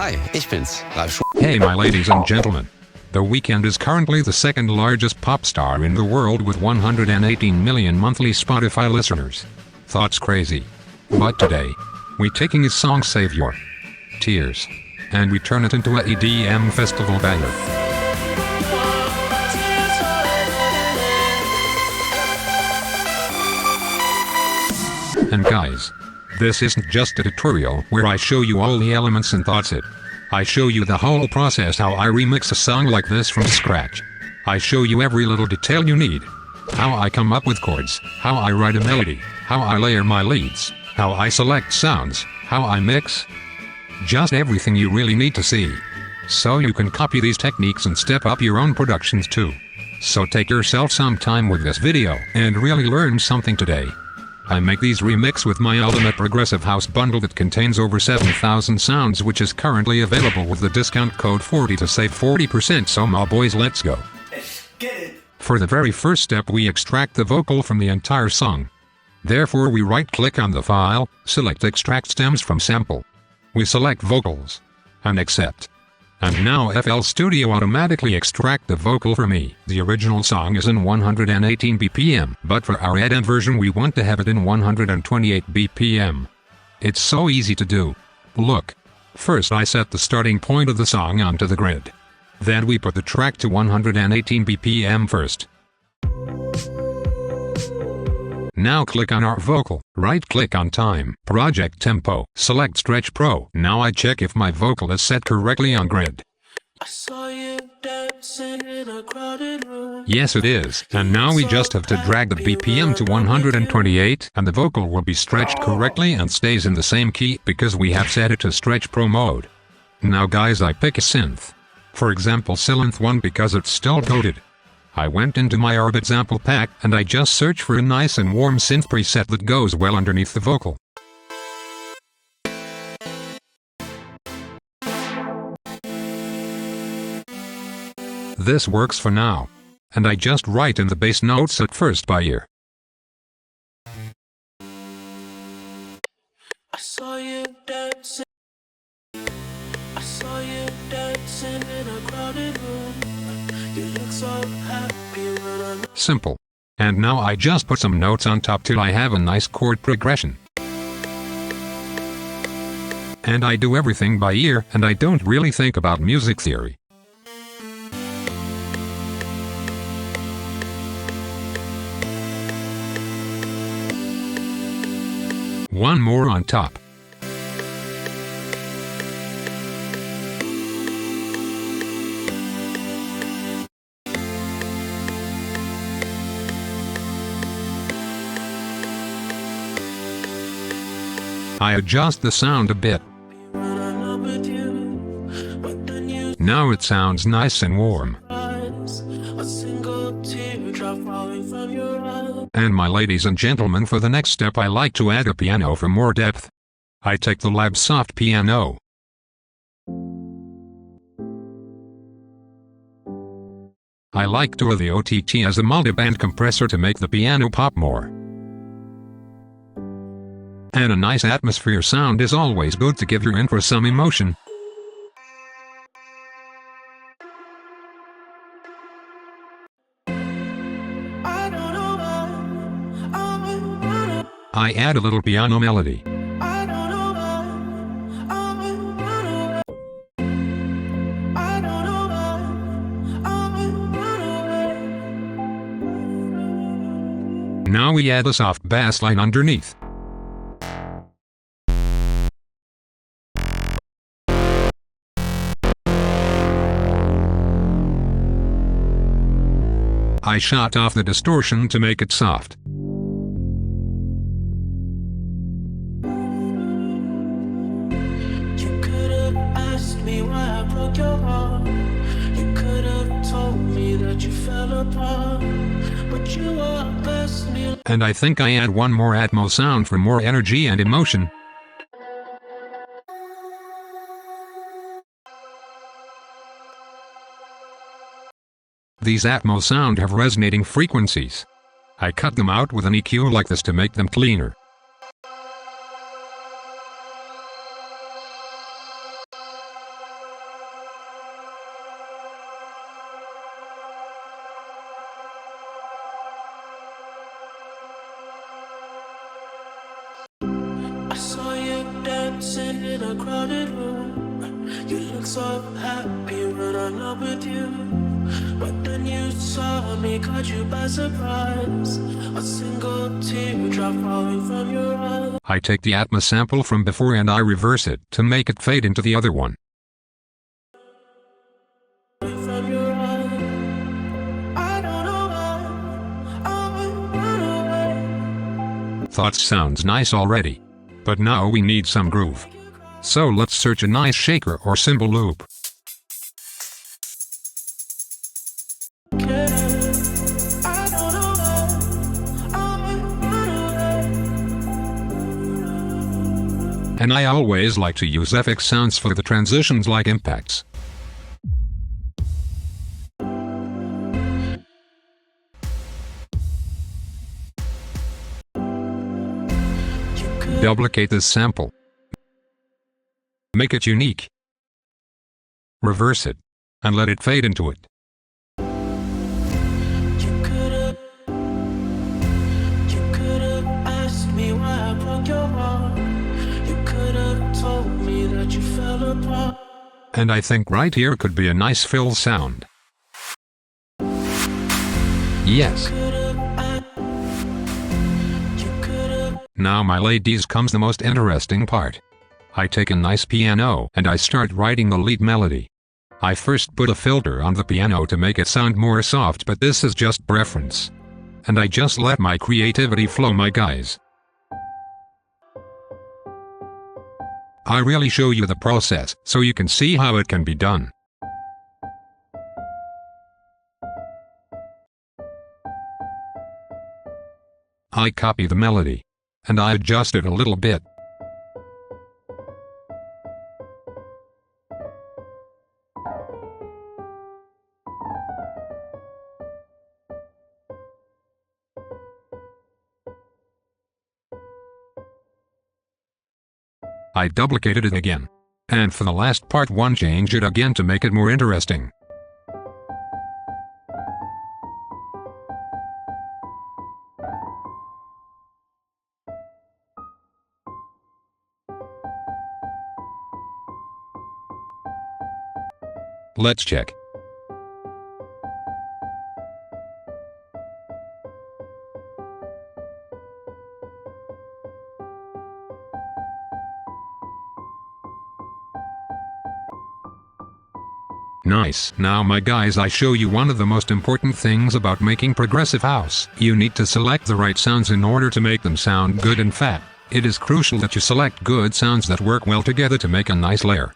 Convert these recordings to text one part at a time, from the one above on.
Hi, ich bin's, Ralf Schuh. Hey my ladies and gentlemen. The Weeknd is currently the second largest pop star in the world with 118 million monthly Spotify listeners. Thoughts crazy. But today, we taking his song Save Your Tears, and we turn it into a EDM festival banger. And guys, this isn't just a tutorial where I show you all the elements and thoughts it. I show you the whole process how I remix a song like this from scratch. I show you every little detail you need. How I come up with chords, how I write a melody, how I layer my leads, how I select sounds, how I mix. Just everything you really need to see. So you can copy these techniques and step up your own productions too. So take yourself some time with this video and really learn something today. I make these remix with my ultimate progressive house bundle that contains over 7,000 sounds, which is currently available with the discount code 40 to save 40%. So my boys, let's go. Get it. For the very first step, we extract the vocal from the entire song. Therefore we right click on the file, select extract stems from sample. We select vocals and accept. And now FL Studio automatically extract the vocal for me. The original song is in 118 BPM, but for our EDM version we want to have it in 128 BPM. It's so easy to do. Look. First I set the starting point of the song onto the grid. Then we put the track to 118 BPM first. Now click on our vocal, right-click on Time, Project Tempo, select Stretch Pro. Now I check if my vocal is set correctly on grid. I saw you dancing in a crowded room. Yes it is, and now we just have to drag the BPM to 128, and the vocal will be stretched correctly and stays in the same key because we have set it to Stretch Pro mode. Now guys, I pick a synth. For example Synth 1 because it's still goated. I went into my Orbit sample pack and I just searched for a nice and warm synth preset that goes well underneath the vocal. This works for now. And I just write in the bass notes at first by ear. I saw you dancing. I saw you dancing in a crowded room. You look so happy when I'm Simple. And now I just put some notes on top till I have a nice chord progression. And I do everything by ear and I don't really think about music theory. One more on top. I adjust the sound a bit. when I'm not with you. But then you Now it sounds nice and warm. rise. A single teardrop falling from your eye. And my ladies and gentlemen, for the next step I like to add a piano for more depth. I take the Lab Soft piano. I like to use the OTT as a multiband compressor to make the piano pop more. And a nice atmosphere sound is always good to give your intro some emotion. I don't know why. I add a little piano melody. I don't know why. I don't know why. Now we add a soft bass line underneath. I shut off the distortion to make it soft. You could have asked me why I broke your heart. You could have told me that you fell apart. But you are best me. And I think I add one more Atmo sound for more energy and emotion. These Atmo sound have resonating frequencies. I cut them out with an EQ like this to make them cleaner. in a crowded room. You look so happy when I'm not with you. But then you saw me, caught you by surprise. A single teardrop falling from your eye. I take the Atmos sample from before and I reverse it to make it fade into the other one. From your eye. I don't know why I run away. Thoughts sounds nice already. But now we need some groove. So let's search a nice shaker or cymbal loop. I don't know why I run away. And I always like to use FX sounds for the transitions like impacts. Duplicate this sample. Make it unique. Reverse it. And let it fade into it. You could've asked me why I broke your heart. You could've told me that you fell apart. And I think right here could be a nice fill sound. Yes. Now my ladies comes the most interesting part. I take a nice piano and I start writing the lead melody. I first put a filter on the piano to make it sound more soft, but this is just preference. And I just let my creativity flow, my guys. I really show you the process so you can see how it can be done. I copy the melody. And I adjust it a little bit. I duplicated it again. And for the last part one, change it again to make it more interesting. Let's check. Nice. Now my guys, I show you one of the most important things about making progressive house. You need to select the right sounds in order to make them sound good and fat. It is crucial that you select good sounds that work well together to make a nice layer.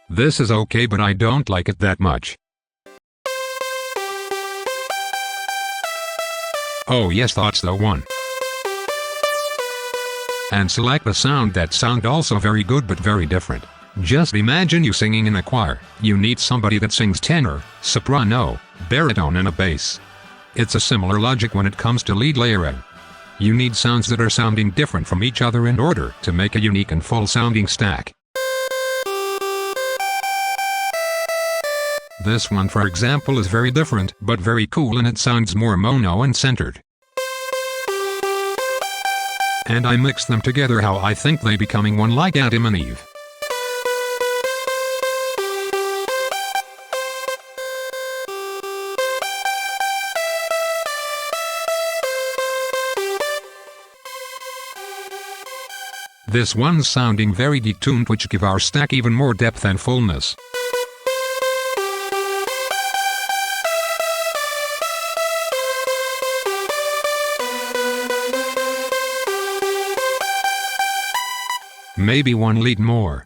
This is okay, but I don't like it that much. Oh yes, that's the one. And select a sound that sound also very good but very different. Just imagine you singing in a choir. You need somebody that sings tenor, soprano, baritone and a bass. It's a similar logic when it comes to lead layering. You need sounds that are sounding different from each other in order to make a unique and full sounding stack. This one, for example, is very different, but very cool, and it sounds more mono and centered. And I mix them together how I think they becoming one, like Adam and Eve. This one's sounding very detuned, which give our stack even more depth and fullness. Maybe one lead more.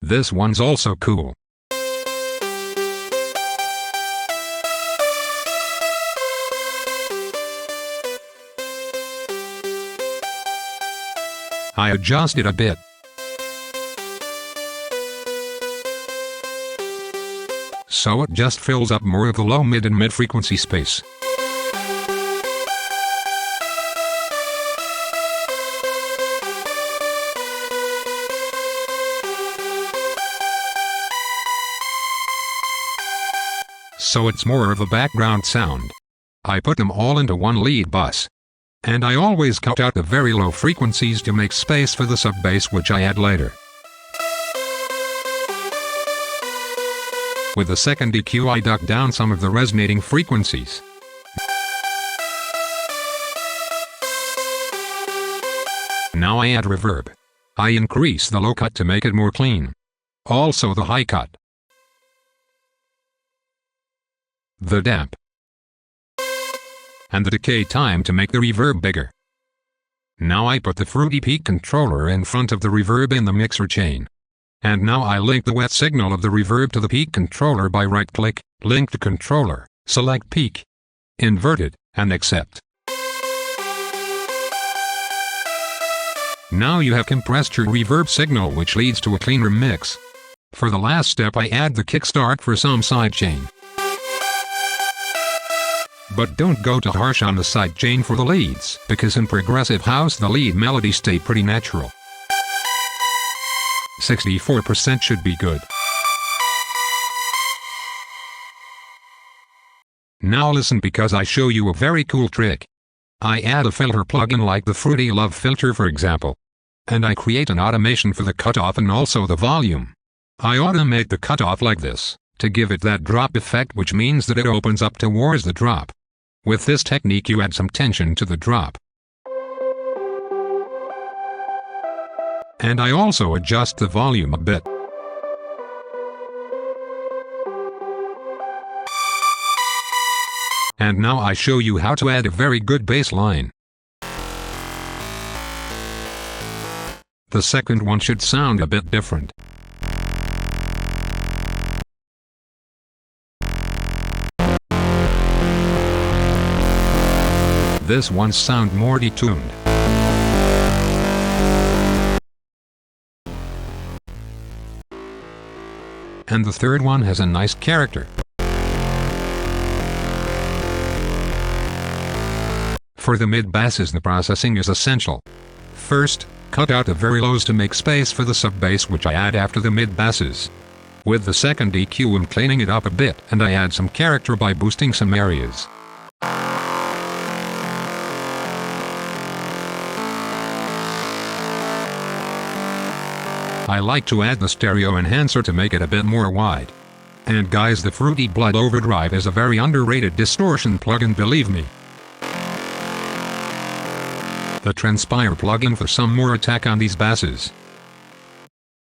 This one's also cool. I adjust it a bit. So it just fills up more of the low, mid and mid frequency space. So it's more of a background sound. I put them all into one lead bus. And I always cut out the very low frequencies to make space for the sub-bass, which I add later. With the second EQ I duck down some of the resonating frequencies. Now I add reverb. I increase the low cut to make it more clean. Also the high cut. The damp. And the decay time to make the reverb bigger. Now I put the Fruity Peak controller in front of the reverb in the mixer chain. And now I link the wet signal of the reverb to the peak controller by right-click, link to controller, select peak, invert it, and accept. Now you have compressed your reverb signal, which leads to a cleaner mix. For the last step I add the kickstart for some sidechain. But don't go too harsh on the sidechain for the leads, because in progressive house the lead melodies stay pretty natural. 64% should be good. Now listen, because I show you a very cool trick. I add a filter plugin like the Fruity Love filter, for example. And I create an automation for the cutoff and also the volume. I automate the cutoff like this, to give it that drop effect, which means that it opens up towards the drop. With this technique you add some tension to the drop. And I also adjust the volume a bit. And now I show you how to add a very good bass line. The second one should sound a bit different. This one sound more detuned. And the third one has a nice character. For the mid-basses the processing is essential. First, cut out the very lows to make space for the sub-bass, which I add after the mid-basses. With the second EQ I'm cleaning it up a bit, and I add some character by boosting some areas. I like to add the stereo enhancer to make it a bit more wide. And guys, the Fruity Blood Overdrive is a very underrated distortion plugin, believe me. The Transpire plugin for some more attack on these basses.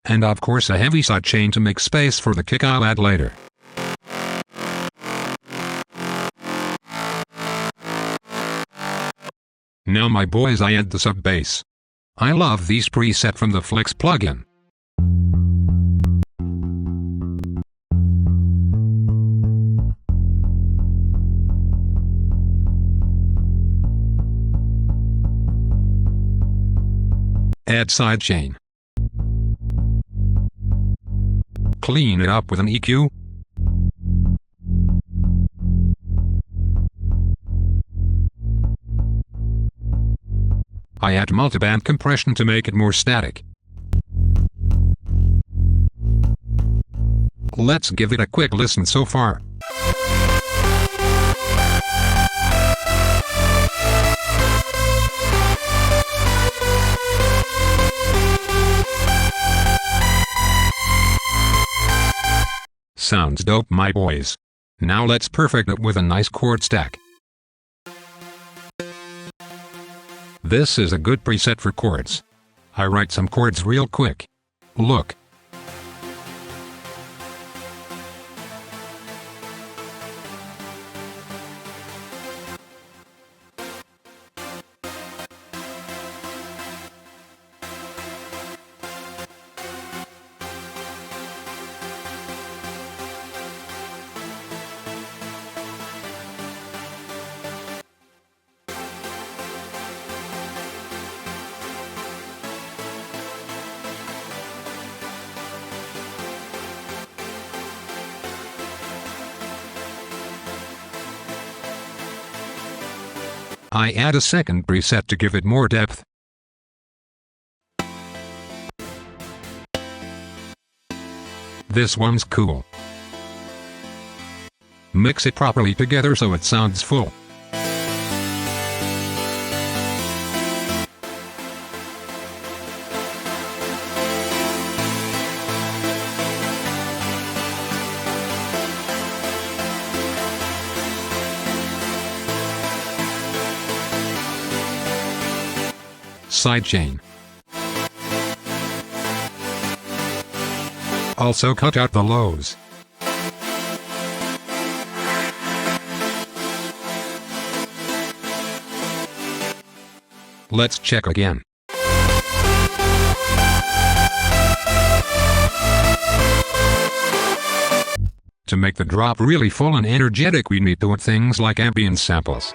And of course a heavy sidechain to make space for the kick I'll add later. Now my boys, I add the sub-bass. I love these preset from the Flex plugin. Add sidechain. Clean it up with an EQ. I add multiband compression to make it more static. Let's give it a quick listen so far. Sounds dope, my boys. Now let's perfect it with a nice chord stack. This is a good preset for chords. I write some chords real quick. Look. I add a second preset to give it more depth. This one's cool. Mix it properly together so it sounds full. sidechain. Also cut out the lows. Let's check again. To make the drop really full and energetic, we need to add things like ambient samples.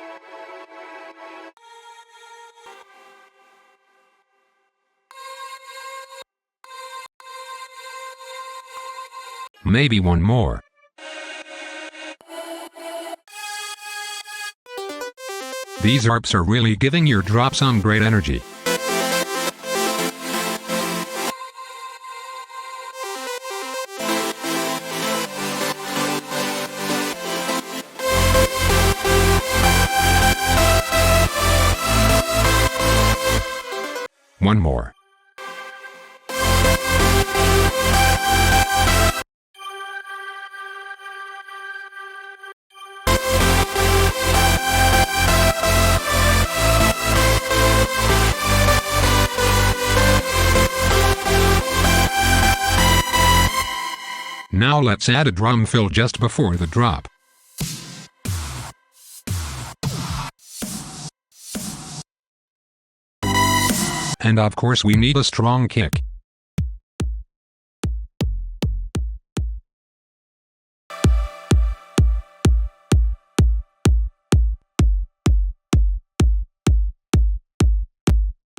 Maybe one more. These arps are really giving your drop some great energy. One more. Now let's add a drum fill just before the drop. And of course we need a strong kick.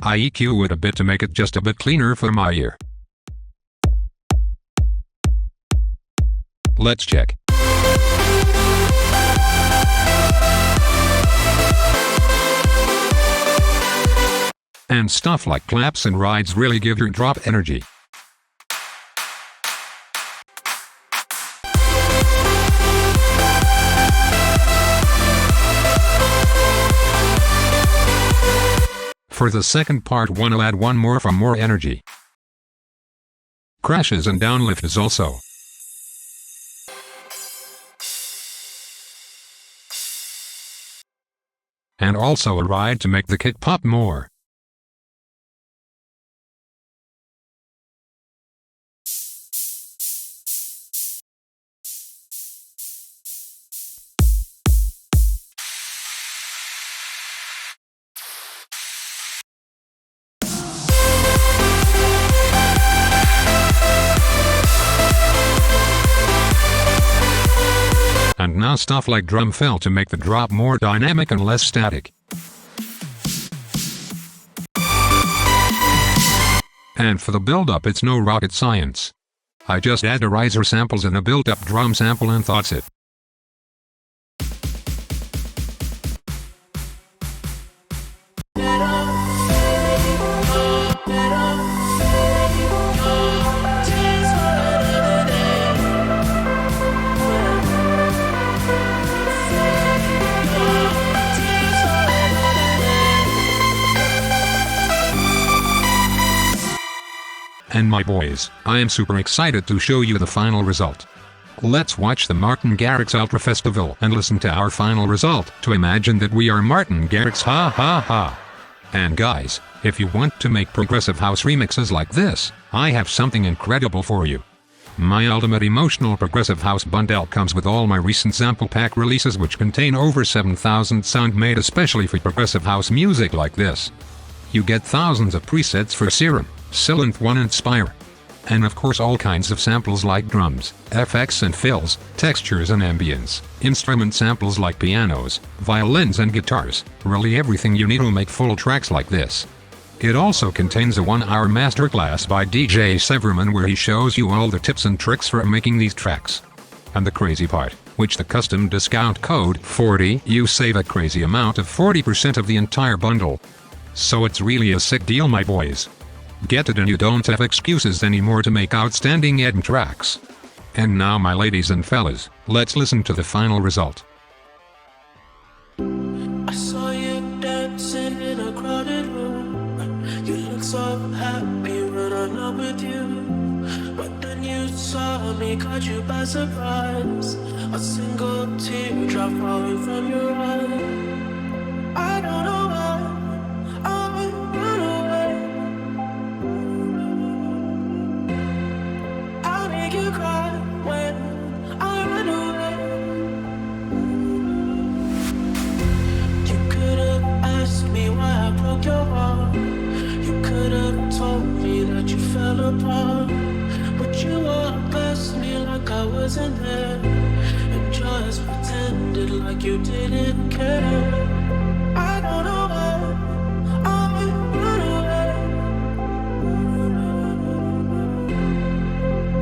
I EQ it a bit to make it just a bit cleaner for my ear. Let's check. And stuff like claps and rides really give your drop energy. For the second part, wanna add one more for more energy. Crashes and downlifts also. And also a ride to make the kick pop more. And now stuff like drum fill to make the drop more dynamic and less static. And for the build-up, it's no rocket science. I just add the riser samples and a built-up drum sample and that's it. And my boys, I am super excited to show you the final result. Let's watch the Martin Garrix Ultra Festival and listen to our final result to imagine that we are Martin Garrix, ha ha ha. And guys, if you want to make progressive house remixes like this, I have something incredible for you. My ultimate emotional progressive house bundle comes with all my recent sample pack releases, which contain over 7,000 sound made especially for progressive house music like this. You get thousands of presets for Serum, Synth 1 and Spire. And of course all kinds of samples like drums, FX and fills, textures and ambience, instrument samples like pianos, violins and guitars, really everything you need to make full tracks like this. It also contains a 1-hour masterclass by DJ Severman where he shows you all the tips and tricks for making these tracks. And the crazy part, which the custom discount code 40, you save a crazy amount of 40% of the entire bundle. So it's really a sick deal, my boys. Get it and you don't have excuses anymore to make outstanding EDM tracks. And now my ladies and fellas, let's listen to the final result. I saw you dancing in a crowded room. You look so happy when I'm not with you. But then you saw me, caught you by surprise. A single teardrop falling from your eye. I don't know why I run away. fell apart. But you walked past me like I wasn't there, and just pretended like you didn't care. I don't know why I run away.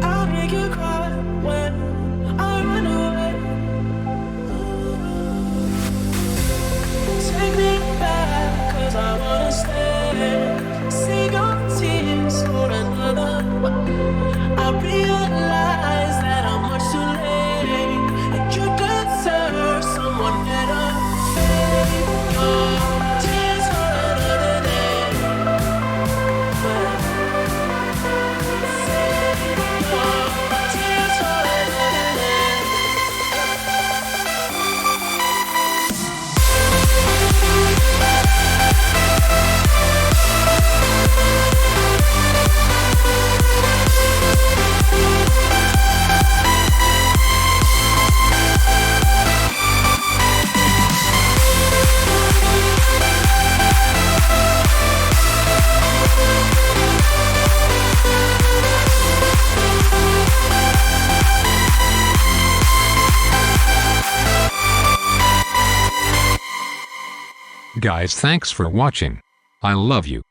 I'll make you cry when I run away. Take me back, 'cause I wanna stay. Save your tears for another. I realize that I'm much too late, and you deserve someone better. Save your tears for another day. Save your tears for another day. Guys, thanks for watching. I love you.